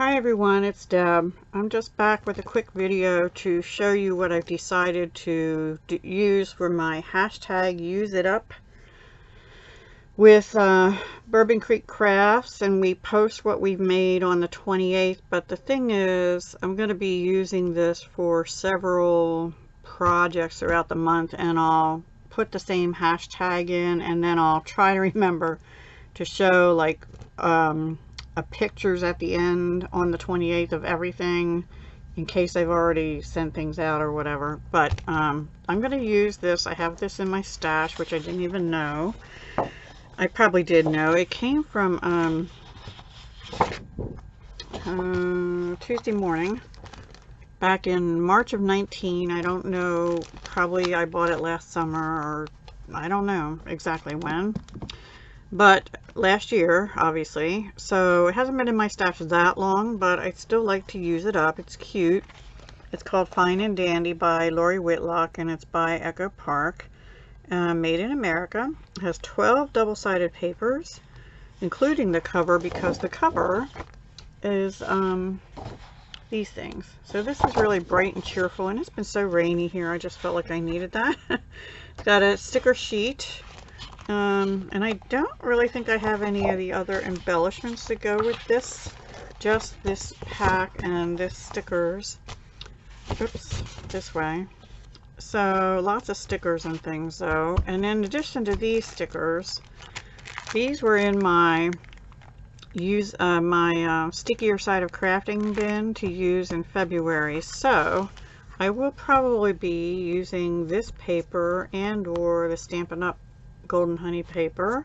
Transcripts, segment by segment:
Hi everyone, it's Deb. I'm just back with a quick video to show you what I've decided to use for my hashtag Use It Up with Bourbon Creek Crafts, and we post what we've made on the 28th. But the thing is, I'm going to be using this for several projects throughout the month, and I'll put the same hashtag in, and then I'll try to remember to show like pictures at the end on the 28th of everything, in case I've already sent things out or whatever. But I'm going to use this. I have this in my stash, which I didn't even know. I probably did know. It came from Tuesday morning back in March of 19. I don't know, probably I bought it last summer, or I don't know exactly when, but last year, obviously. So it hasn't been in my stash that long, but I still like to use it up. It's cute. It's called Fine and Dandy by Lori Whitlock, and it's by Echo Park. Made in America. It has 12 double-sided papers, including the cover, because the cover is these things. So this is really bright and cheerful, and it's been so rainy here, I just felt like I needed that. It's got a sticker sheet. And I don't really think I have any of the other embellishments that go with this. Just this pack and this stickers. Oops, this way. So lots of stickers and things though. And in addition to these stickers, these were in my stickier side of crafting bin to use in February. So I will probably be using this paper and or the Stampin' Up! Golden Honey paper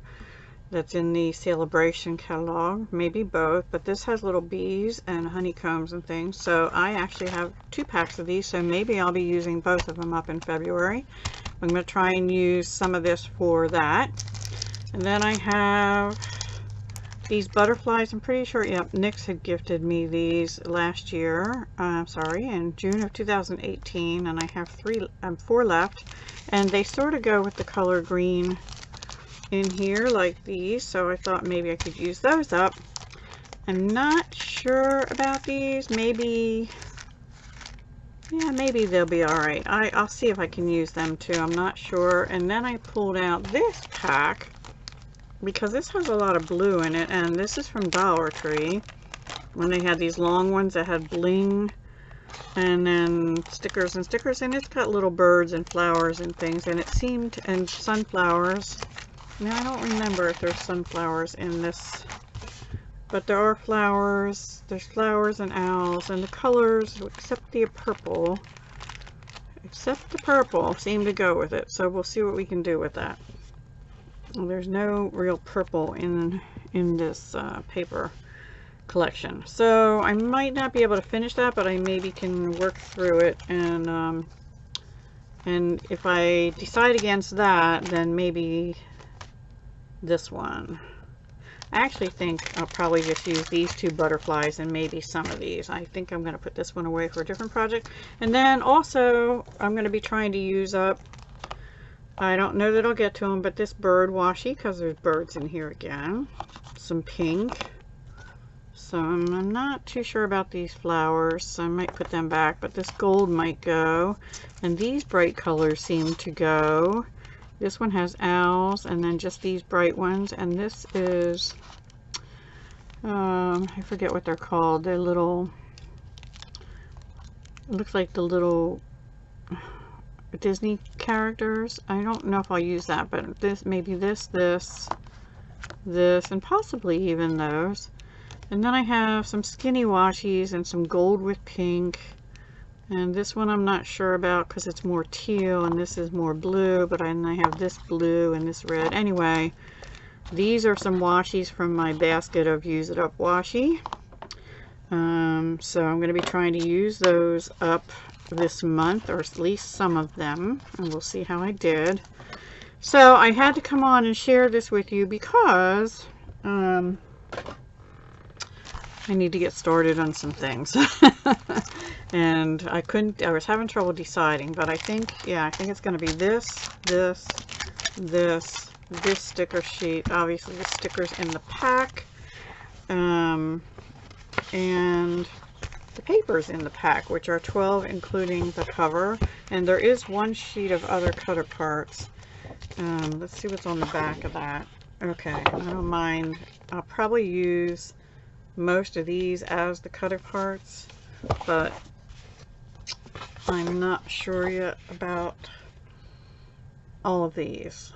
that's in the Celebration catalog, maybe both, but this has little bees and honeycombs and things. So I actually have 2 packs of these, so maybe I'll be using both of them up in February. I'm going to try and use some of this for that. And then I have these butterflies. I'm pretty sure, yep, Nyx had gifted me these last year, in June of 2018, and I have 4 left, and they sort of go with the color green in here like these, so I thought maybe I could use those up. I'm not sure about these. Maybe, yeah, maybe they'll be alright. I'll see if I can use them too. I'm not sure. And then I pulled out this pack because this has a lot of blue in it, and this is from Dollar Tree when they had these long ones that had bling and then stickers and stickers, and it's got little birds and flowers and things, and it seemed, and sunflowers. Now I don't remember if there's sunflowers in this, but there are flowers. There's flowers and owls, and the colors, except the purple, seem to go with it. So we'll see what we can do with that. Well, there's no real purple in this paper collection, so I might not be able to finish that, but I maybe can work through it, and if I decide against that, then maybe this one. I actually think I'll probably just use these 2 butterflies and maybe some of these. I think I'm going to put this one away for a different project. And then also I'm going to be trying to use up, I don't know that I'll get to them, but this bird washi, because there's birds in here again. Some pink. So I'm not too sure about these flowers, so I might put them back, but this gold might go. And these bright colors seem to go. This one has owls, and then just these bright ones. And this is, I forget what they're called. They're little, it looks like the little Disney characters. I don't know if I'll use that, but this, maybe this, and possibly even those. And then I have some skinny washies and some gold with pink. And this one I'm not sure about because it's more teal, and this is more blue, but I have this blue and this red. Anyway, these are some washies from my basket of Use It Up washi. So I'm going to be trying to use those up this month, or at least some of them, and we'll see how I did. So I had to come on and share this with you because I need to get started on some things. And I was having trouble deciding, but I think, yeah, I think it's going to be this sticker sheet, obviously the stickers in the pack, and papers in the pack, which are 12 including the cover, and there is one sheet of other cutter parts. Let's see what's on the back of that. Okay, I don't mind. I'll probably use most of these as the cutter parts, but I'm not sure yet about all of these.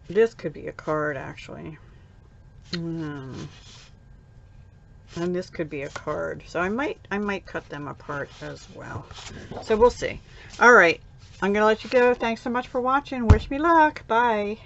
This could be a card, actually. And this could be a card. So I might cut them apart as well. So we'll see. All right, I'm gonna let you go. Thanks so much for watching. Wish me luck. Bye.